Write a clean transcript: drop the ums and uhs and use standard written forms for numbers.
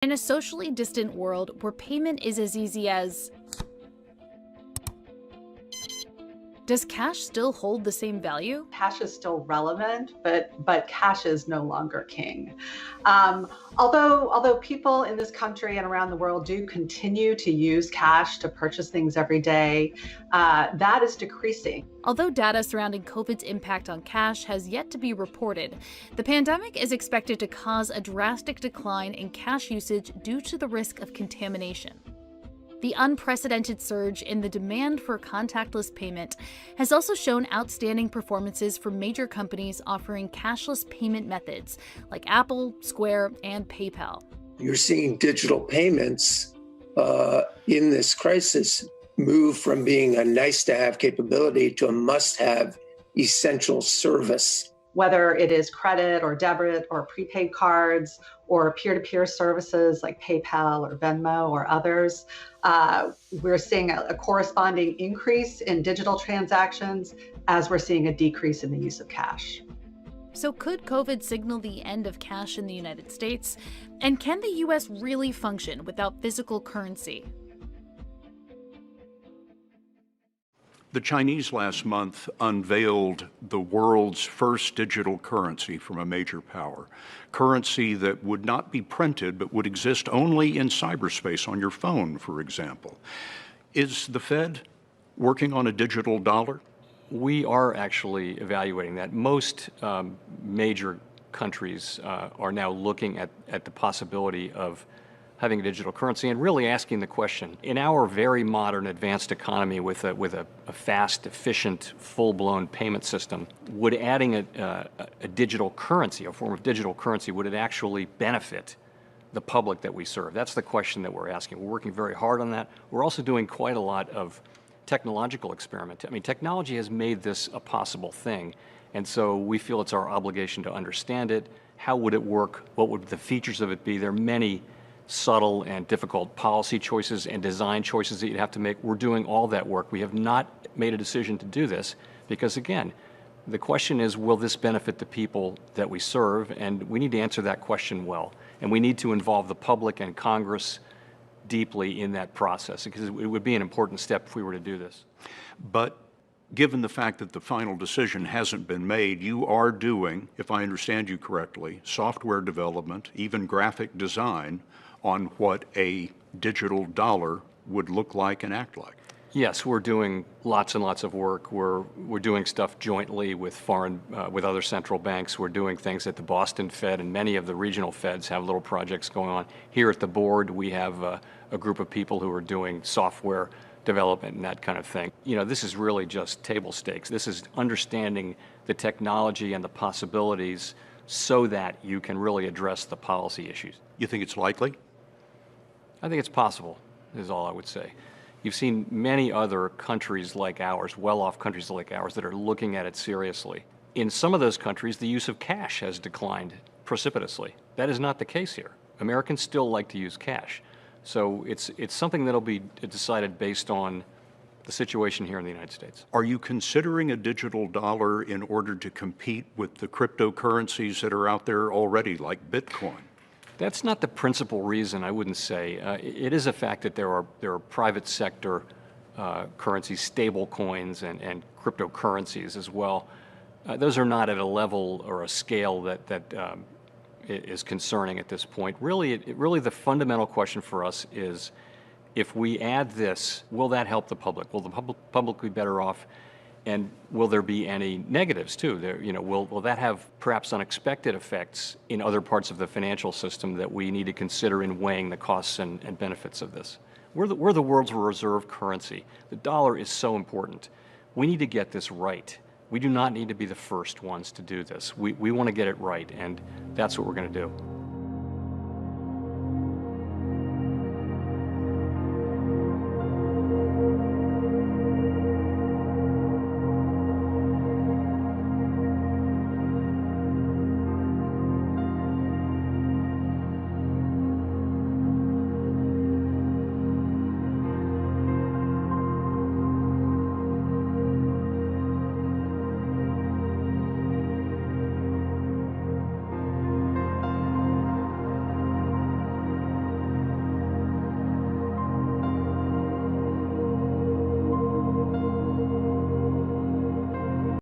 In a socially distant world where payment is as easy as... Does cash still hold the same value? Cash is still relevant, but cash is no longer king. Although people in this country and around the world do continue to use cash to purchase things every day, that is decreasing. Although data surrounding COVID's impact on cash has yet to be reported, the pandemic is expected to cause a drastic decline in cash usage due to the risk of contamination. The unprecedented surge in the demand for contactless payment has also shown outstanding performances from major companies offering cashless payment methods like Apple, Square, and PayPal. You're seeing digital payments in this crisis move from being a nice-to-have capability to a must-have essential service. Whether it is credit or debit or prepaid cards or peer-to-peer services like PayPal or Venmo or others, we're seeing a corresponding increase in digital transactions as we're seeing a decrease in the use of cash. So could COVID signal the end of cash in the United States? And can the U.S. really function without physical currency? The Chinese last month unveiled the world's first digital currency from a major power, currency that would not be printed but would exist only in cyberspace on your phone, for example. Is the Fed working on a digital dollar? We are actually evaluating that. Most major countries are now looking at the possibility of having a digital currency and really asking the question, in our very modern advanced economy with a fast, efficient, full-blown payment system, would adding a digital currency, a form of digital currency, would it actually benefit the public that we serve? That's the question that we're asking. We're working very hard on that. We're also doing quite a lot of technological experiment. I mean, technology has made this a possible thing, and so we feel it's our obligation to understand it. How would it work? What would the features of it be? There are many subtle and difficult policy choices and design choices that you'd have to make. We're doing all that work. We have not made a decision to do this because, again, the question is, will this benefit the people that we serve? And we need to answer that question well. And we need to involve the public and Congress deeply in that process because it would be an important step if we were to do this. But given the fact that the final decision hasn't been made, you are doing, if I understand you correctly, software development, even graphic design on what a digital dollar would look like and act like. Yes, we're doing lots and lots of work. We're doing stuff jointly with with other central banks. We're doing things at the Boston Fed, and many of the regional Feds have little projects going on. Here at the board, we have a group of people who are doing software development and that kind of thing. You know, this is really just table stakes. This is understanding the technology and the possibilities so that you can really address the policy issues. You think it's likely? I think it's possible, is all I would say. You've seen many other countries like ours, well-off countries like ours, that are looking at it seriously. In some of those countries, the use of cash has declined precipitously. That is not the case here. Americans still like to use cash. So it's something that'll be decided based on the situation here in the United States. Are you considering a digital dollar in order to compete with the cryptocurrencies that are out there already, like Bitcoin? That's not the principal reason, I wouldn't say. It is a fact that there are private sector currencies, stable coins, and cryptocurrencies as well. Those are not at a level or a scale that is concerning at this point. Really, the fundamental question for us is, if we add this, will that help the public? Will the public be better off? And will there be any negatives too? Will that have perhaps unexpected effects in other parts of the financial system that we need to consider in weighing the costs and benefits of this? We're the world's reserve currency. The dollar is so important. We need to get this right. We do not need to be the first ones to do this. We want to get it right, and that's what we're going to do.